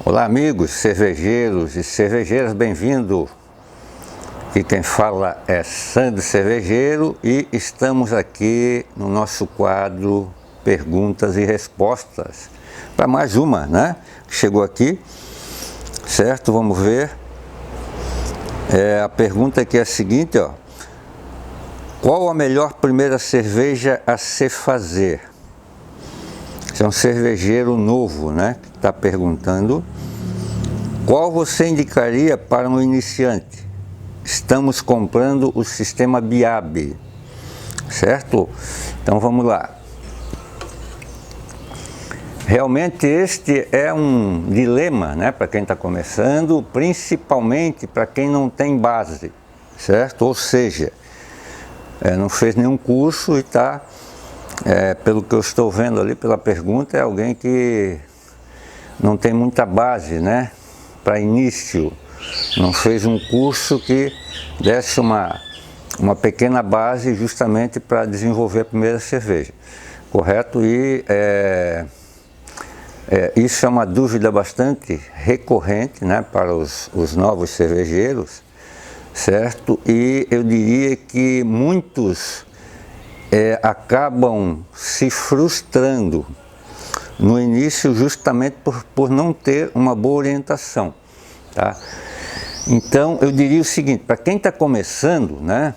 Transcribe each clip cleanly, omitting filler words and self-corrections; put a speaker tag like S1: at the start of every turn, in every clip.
S1: Olá amigos cervejeiros e cervejeiras, bem-vindo. Aqui quem fala é Sandro Cervejeiro e estamos aqui no nosso quadro Perguntas e Respostas para mais uma, né? Chegou aqui, certo? Vamos ver. A pergunta aqui é a seguinte, ó. Qual a melhor primeira cerveja a se fazer? Esse é um cervejeiro novo, né? Que está perguntando. Qual você indicaria para um iniciante? Estamos comprando o sistema BIAB, certo? Então vamos lá. Realmente este é um dilema, né, para quem está começando, principalmente para quem não tem base, certo? Ou seja, não fez nenhum curso e está, pelo que eu estou vendo ali pela pergunta, é alguém que não tem muita base, né, para início. Não fez um curso que desse uma pequena base justamente para desenvolver a primeira cerveja, correto? E isso é uma dúvida bastante recorrente, né, para os novos cervejeiros, certo? E eu diria que muitos acabam se frustrando no início justamente por não ter uma boa orientação, tá? Então eu diria o seguinte, para quem está começando, né,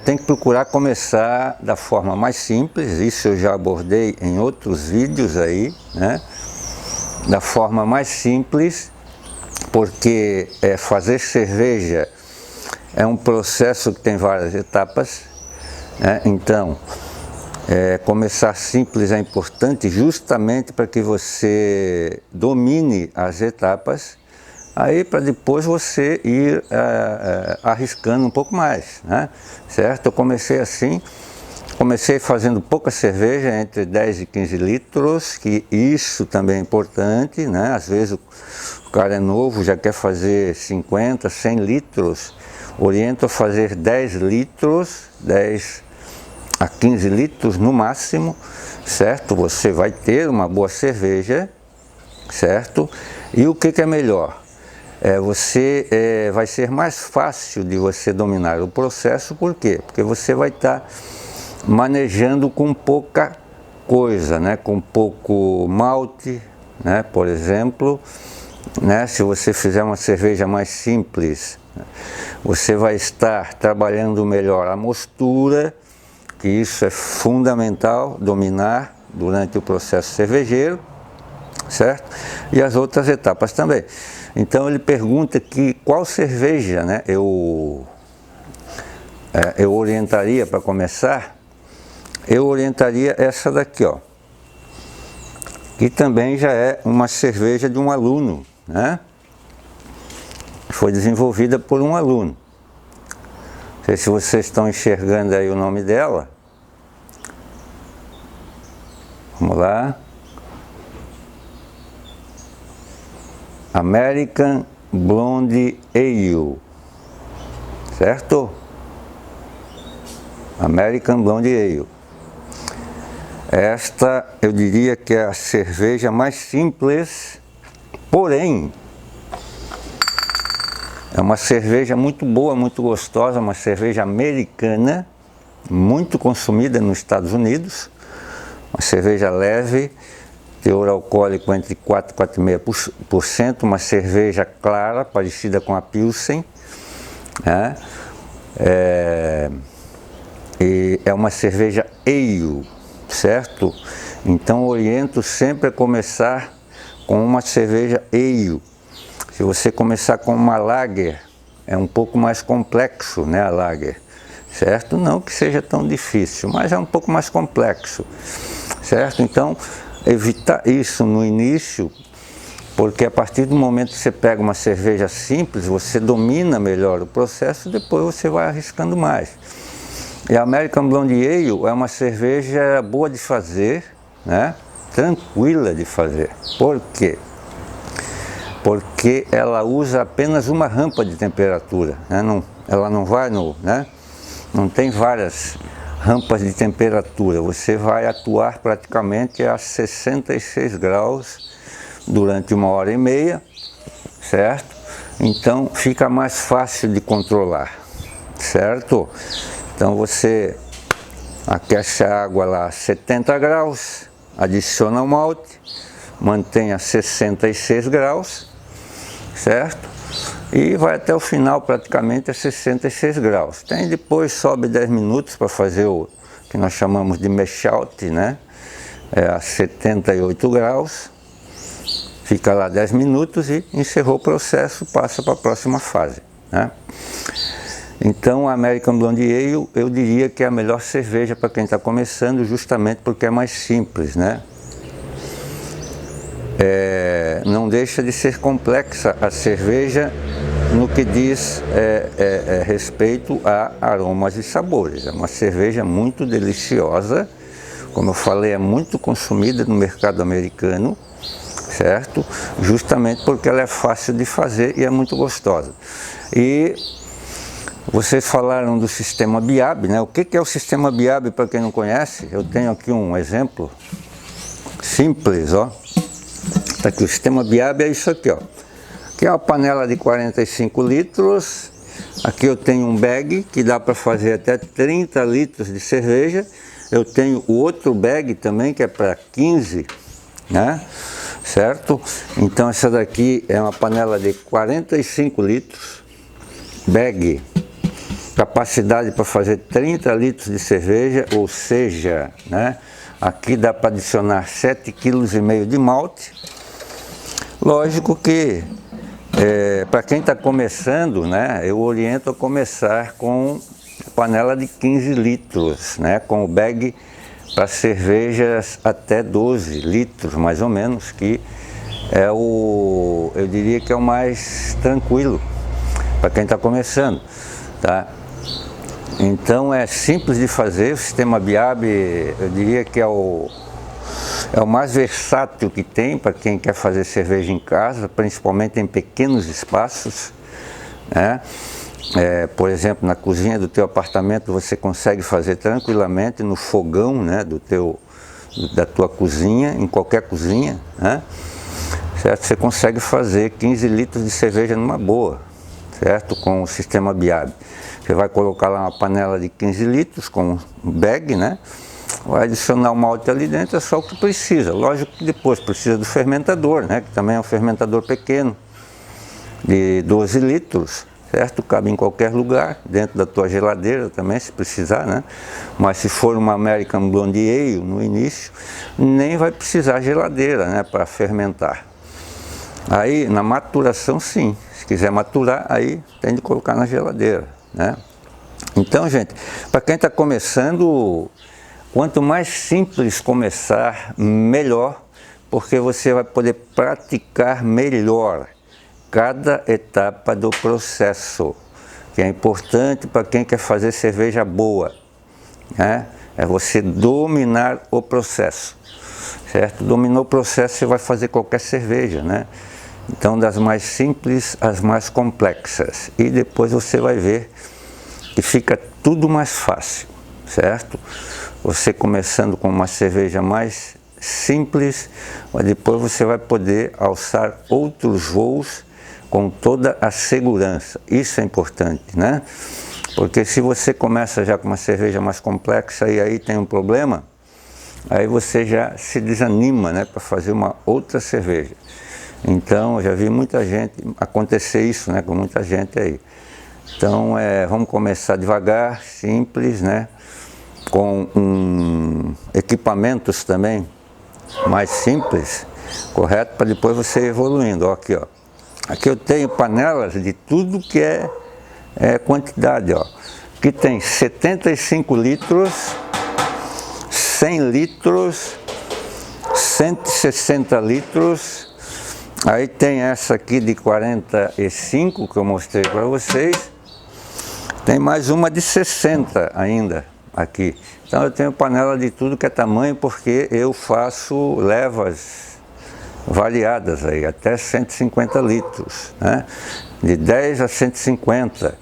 S1: tem que procurar começar da forma mais simples, isso eu já abordei em outros vídeos aí, né, da forma mais simples, porque fazer cerveja é um processo que tem várias etapas, né? Então começar simples é importante justamente para que você domine as etapas, aí para depois você ir arriscando um pouco mais, né? Certo? Eu comecei assim, comecei fazendo pouca cerveja, entre 10 e 15 litros, que isso também é importante, né? Às vezes o cara é novo, já quer fazer 50, 100 litros, oriento a fazer 10 litros, 10 a 15 litros no máximo, certo? Você vai ter uma boa cerveja, certo? E o que é melhor? Vai ser mais fácil de você dominar o processo, por quê? Porque você vai estar manejando com pouca coisa, né? Com pouco malte, né? Por exemplo, né? Se você fizer uma cerveja mais simples, você vai estar trabalhando melhor a mostura, que isso é fundamental dominar durante o processo cervejeiro, certo? E as outras etapas também. Então ele pergunta que qual cerveja, né, eu orientaria para começar. Eu orientaria essa daqui, ó, que também já é uma cerveja de um aluno, né? Foi desenvolvida por um aluno. Não sei se vocês estão enxergando aí o nome dela. Vamos lá. American Blonde Ale, certo? American Blonde Ale. Esta eu diria que é a cerveja mais simples, porém é uma cerveja muito boa, muito gostosa, uma cerveja americana, muito consumida nos Estados Unidos, uma cerveja leve, teor alcoólico entre 4 e 4,5%, uma cerveja clara, parecida com a Pilsen, né? E é uma cerveja ale, certo? Então oriento sempre a começar com uma cerveja ale. Se você começar com uma lager, é um pouco mais complexo, né, a lager, certo? Não que seja tão difícil, mas é um pouco mais complexo, certo? Então evitar isso no início, porque a partir do momento que você pega uma cerveja simples, você domina melhor o processo, depois você vai arriscando mais. E a American Blonde Ale é uma cerveja boa de fazer, né? Tranquila de fazer. Por quê? Porque ela usa apenas uma rampa de temperatura, né? Ela não vai né? Não tem várias rampas de temperatura, você vai atuar praticamente a 66 graus durante 1h30, certo? Então fica mais fácil de controlar, certo? Então você aquece a água lá a 70 graus, adiciona o malte, mantém a 66 graus, certo? E vai até o final praticamente a 66 graus. Tem depois sobe 10 minutos para fazer o que nós chamamos de mash out, né? A 78 graus. Fica lá 10 minutos e encerrou o processo, passa para a próxima fase, né? Então a American Blonde Ale, eu diria que é a melhor cerveja para quem está começando, justamente porque é mais simples, né? Não deixa de ser complexa a cerveja no que diz respeito a aromas e sabores. É uma cerveja muito deliciosa, como eu falei, é muito consumida no mercado americano, certo? Justamente porque ela é fácil de fazer e é muito gostosa. E vocês falaram do sistema BIAB, né? O que é o sistema BIAB para quem não conhece? Eu tenho aqui um exemplo simples, ó. Tá aqui, o sistema BIAB é isso aqui, ó. Aqui é uma panela de 45 litros. Aqui eu tenho um bag que dá para fazer até 30 litros de cerveja. Eu tenho o outro bag também que é para 15, né? Certo? Então essa daqui é uma panela de 45 litros, bag, capacidade para fazer 30 litros de cerveja, ou seja, né? Aqui dá para adicionar 7,5 kg de malte. Lógico que para quem está começando, né, eu oriento a começar com panela de 15 litros, né, com o bag para cervejas até 12 litros, mais ou menos, que é eu diria que é o mais tranquilo para quem está começando, tá? Então é simples de fazer. O sistema BIAB, eu diria que é o mais versátil que tem para quem quer fazer cerveja em casa, principalmente em pequenos espaços, né? Por exemplo, na cozinha do teu apartamento você consegue fazer tranquilamente, no fogão, né, da tua cozinha, em qualquer cozinha, né? Certo? Você consegue fazer 15 litros de cerveja numa boa, certo? Com o sistema BIAB. Você vai colocar lá uma panela de 15 litros com um bag, né? Vai adicionar o malte ali dentro, é só o que precisa. Lógico que depois precisa do fermentador, né? Que também é um fermentador pequeno, de 12 litros, certo? Cabe em qualquer lugar, dentro da tua geladeira também, se precisar, né? Mas se for uma American Blonde Ale no início, nem vai precisar geladeira, né, para fermentar. Aí na maturação sim, se quiser maturar, aí tem de colocar na geladeira, né? Então, gente, para quem está começando, quanto mais simples começar, melhor, porque você vai poder praticar melhor cada etapa do processo, que é importante para quem quer fazer cerveja boa, né? É você dominar o processo, certo? Dominou o processo, você vai fazer qualquer cerveja, né? Então, das mais simples às mais complexas, e depois você vai ver que fica tudo mais fácil, certo? Você começando com uma cerveja mais simples, mas depois você vai poder alçar outros voos com toda a segurança. Isso é importante, né? Porque se você começa já com uma cerveja mais complexa e aí tem um problema, aí você já se desanima, né, para fazer uma outra cerveja. Então, eu já vi muita gente acontecer isso, né, com muita gente aí. Então, vamos começar devagar, simples, né, com equipamentos também mais simples, correto? Para depois você ir evoluindo. Ó, aqui, ó. Aqui eu tenho panelas de tudo que é quantidade, ó. Aqui tem 75 litros, 100 litros, 160 litros. Aí tem essa aqui de 45 que eu mostrei para vocês. Tem mais uma de 60 ainda aqui. Então eu tenho panela de tudo que é tamanho, porque eu faço levas variadas aí, até 150 litros, né? De 10 a 150.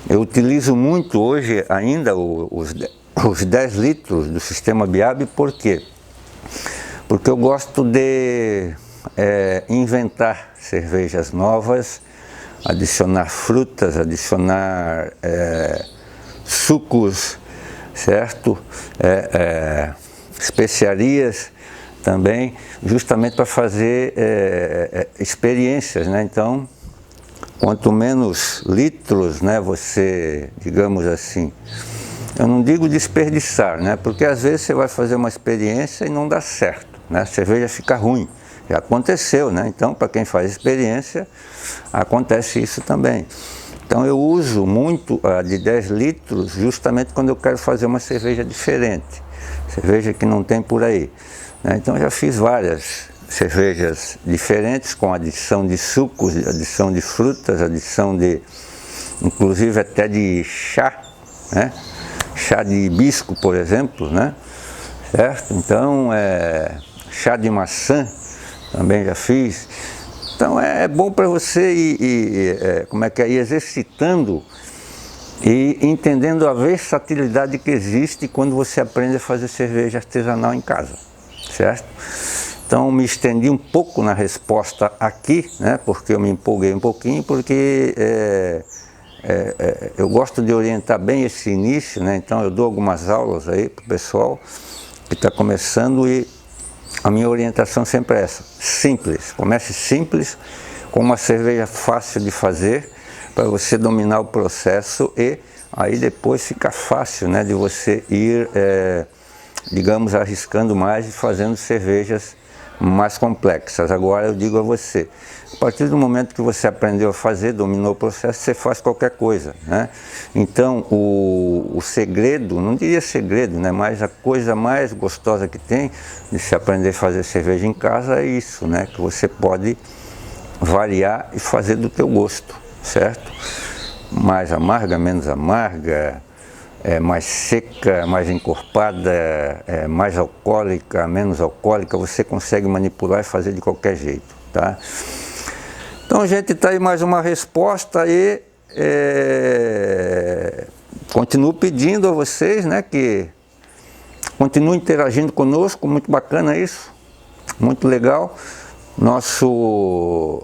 S1: Eu utilizo muito hoje ainda os 10 litros do sistema BIAB, por quê? Porque eu gosto de inventar cervejas novas, adicionar frutas, adicionar sucos, certo? Especiarias também, justamente para fazer experiências, né? Então, quanto menos litros, né, você, digamos assim, eu não digo desperdiçar, né, porque às vezes você vai fazer uma experiência e não dá certo, né, a cerveja fica ruim, já aconteceu, né, então para quem faz experiência, acontece isso também. Então eu uso muito a de 10 litros justamente quando eu quero fazer uma cerveja diferente, cerveja que não tem por aí, né, então eu já fiz várias cervejas diferentes com adição de sucos, adição de frutas, adição de, inclusive até de chá, né? Chá de hibisco, por exemplo, né? Certo? Então, chá de maçã também já fiz. Então é bom para você ir exercitando e entendendo a versatilidade que existe quando você aprende a fazer cerveja artesanal em casa, certo? Então me estendi um pouco na resposta aqui, né, porque eu me empolguei um pouquinho, porque eu gosto de orientar bem esse início, né, então eu dou algumas aulas aí para o pessoal que está começando e a minha orientação sempre é essa, simples, comece simples, com uma cerveja fácil de fazer, para você dominar o processo e aí depois fica fácil, né, de você ir, digamos, arriscando mais e fazendo cervejas mais complexas. Agora eu digo a você, a partir do momento que você aprendeu a fazer, dominou o processo, você faz qualquer coisa, né? Então o segredo, não diria segredo, né? Mas a coisa mais gostosa que tem de se aprender a fazer cerveja em casa é isso, né? Que você pode variar e fazer do teu gosto, certo? Mais amarga, menos amarga, mais seca, mais encorpada, mais alcoólica, menos alcoólica, você consegue manipular e fazer de qualquer jeito, tá? Então, gente, está aí mais uma resposta e continuo pedindo a vocês, né, que continuem interagindo conosco, muito bacana isso, muito legal. Nosso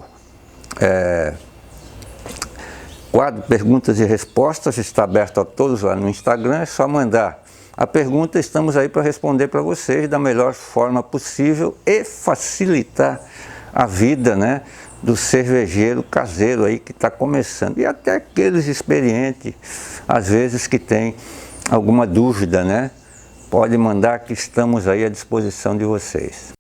S1: quadro Perguntas e Respostas está aberto a todos lá no Instagram, é só mandar a pergunta, estamos aí para responder para vocês da melhor forma possível e facilitar a vida, né, do cervejeiro caseiro aí que está começando e até aqueles experientes, às vezes que tem alguma dúvida, né, pode mandar que estamos aí à disposição de vocês.